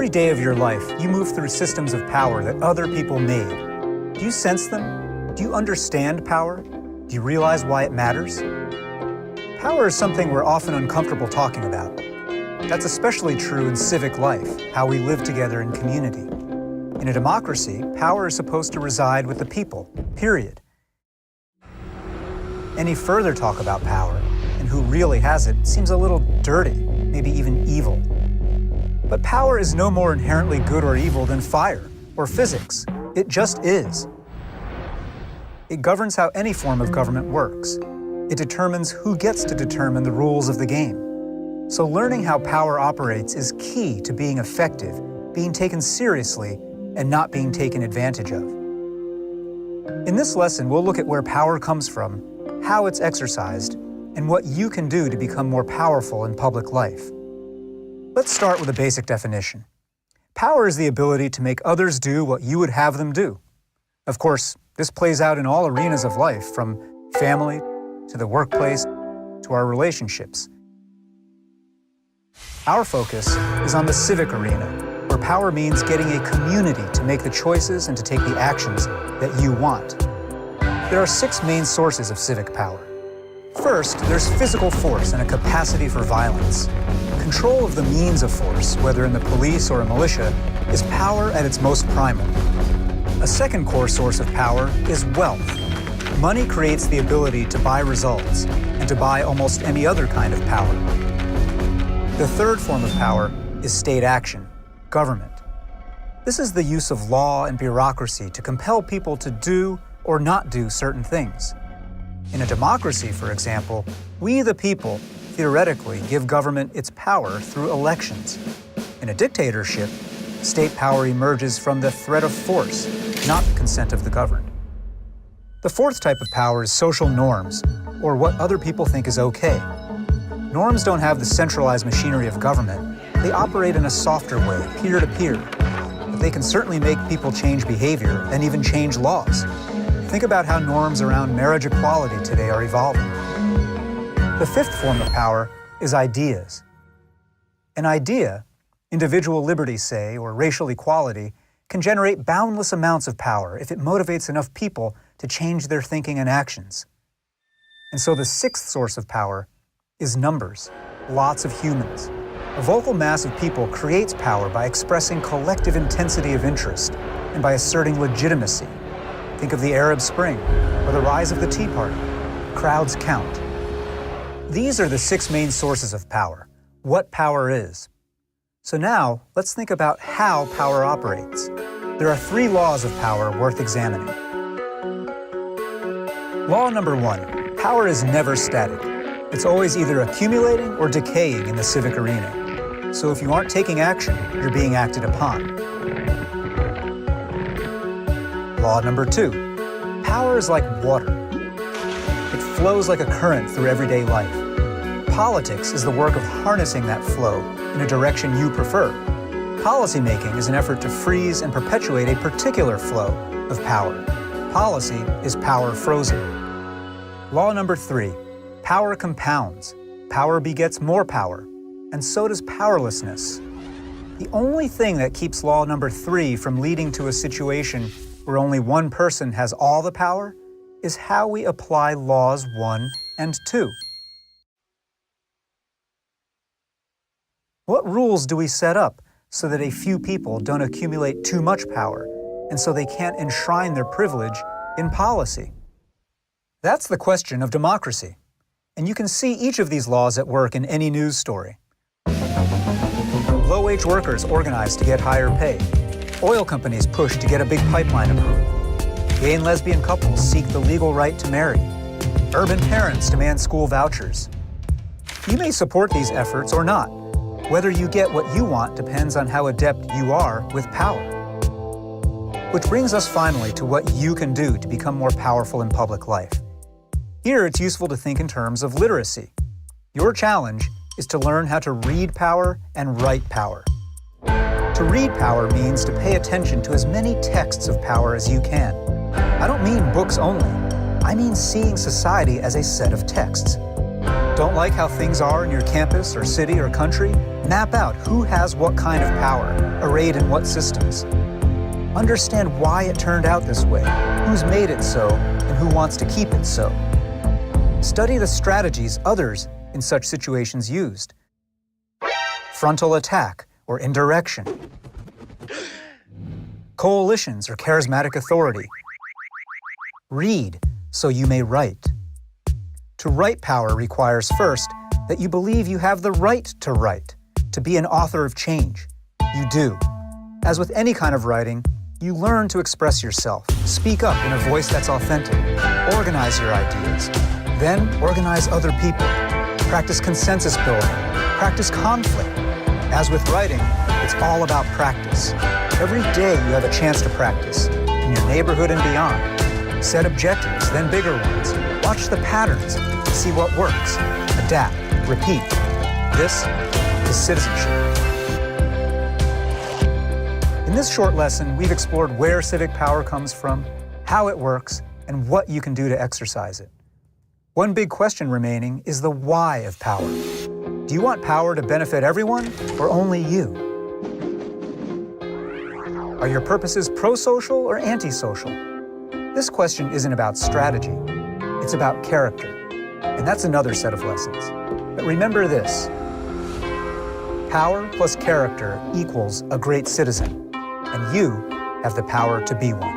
Every day of your life, you move through systems of power that other people made. Do you sense them? Do you understand power? Do you realize why it matters? Power is something we're often uncomfortable talking about. That's especially true in civic life, how we live together in community. In a democracy, power is supposed to reside with the people, period. Any further talk about power, and who really has it, seems a little dirty, maybe even evil. But power is no more inherently good or evil than fire or physics. It just is. It governs how any form of government works. It determines who gets to determine the rules of the game. So learning how power operates is key to being effective, being taken seriously, and not being taken advantage of. In this lesson, we'll look at where power comes from, how it's exercised, and what you can do to become more powerful in public life. Let's start with a basic definition. Power is the ability to make others do what you would have them do. Of course, this plays out in all arenas of life, from family to the workplace to our relationships. Our focus is on the civic arena, where power means getting a community to make the choices and to take the actions that you want. There are 6 main sources of civic power. First, there's physical force and a capacity for violence. Control of the means of force, whether in the police or a militia, is power at its most primal. A second core source of power is wealth. Money creates the ability to buy results and to buy almost any other kind of power. The third form of power is state action, government. This is the use of law and bureaucracy to compel people to do or not do certain things. In a democracy, for example, we the people theoretically give government its power through elections. In a dictatorship, state power emerges from the threat of force, not the consent of the governed. The fourth type of power is social norms, or what other people think is okay. Norms don't have the centralized machinery of government. They operate in a softer way, peer-to-peer. But they can certainly make people change behavior and even change laws. Think about how norms around marriage equality today are evolving. The fifth form of power is ideas. An idea, individual liberty, say, or racial equality, can generate boundless amounts of power if it motivates enough people to change their thinking and actions. And so the sixth source of power is numbers, lots of humans. A vocal mass of people creates power by expressing collective intensity of interest and by asserting legitimacy. Think of the Arab Spring or the rise of the Tea Party. Crowds count. These are the 6 main sources of power, what power is. So now, let's think about how power operates. There are 3 laws of power worth examining. Law number 1, power is never static. It's always either accumulating or decaying in the civic arena. So if you aren't taking action, you're being acted upon. Law number 2, power is like water. It flows like a current through everyday life. Politics is the work of harnessing that flow in a direction you prefer. Policymaking is an effort to freeze and perpetuate a particular flow of power. Policy is power frozen. Law number 3, power compounds. Power begets more power, and so does powerlessness. The only thing that keeps law number 3 from leading to a situation where only one person has all the power is how we apply laws 1 and 2. What rules do we set up so that a few people don't accumulate too much power, and so they can't enshrine their privilege in policy? That's the question of democracy. And you can see each of these laws at work in any news story. Low-wage workers organize to get higher pay. Oil companies push to get a big pipeline approved. Gay and lesbian couples seek the legal right to marry. Urban parents demand school vouchers. You may support these efforts or not. Whether you get what you want depends on how adept you are with power. Which brings us finally to what you can do to become more powerful in public life. Here, it's useful to think in terms of literacy. Your challenge is to learn how to read power and write power. To read power means to pay attention to as many texts of power as you can. I don't mean books only. I mean seeing society as a set of texts. Don't like how things are in your campus or city or country? Map out who has what kind of power, arrayed in what systems. Understand why it turned out this way, who's made it so, and who wants to keep it so. Study the strategies others in such situations used. Frontal attack or indirection. Coalitions or charismatic authority. Read so you may write. To write power requires first that you believe you have the right to write, to be an author of change. You do. As with any kind of writing, you learn to express yourself, speak up in a voice that's authentic, organize your ideas, then organize other people, practice consensus building, practice conflict. As with writing, it's all about practice. Every day you have a chance to practice, in your neighborhood and beyond. Set objectives, then bigger ones. Watch the patterns, see what works. Adapt, repeat. This is citizenship. In this short lesson, we've explored where civic power comes from, how it works, and what you can do to exercise it. One big question remaining is the why of power. Do you want power to benefit everyone or only you? Are your purposes pro-social or anti-social? This question isn't about strategy. It's about character. And that's another set of lessons. But remember this: power plus character equals a great citizen, and you have the power to be one.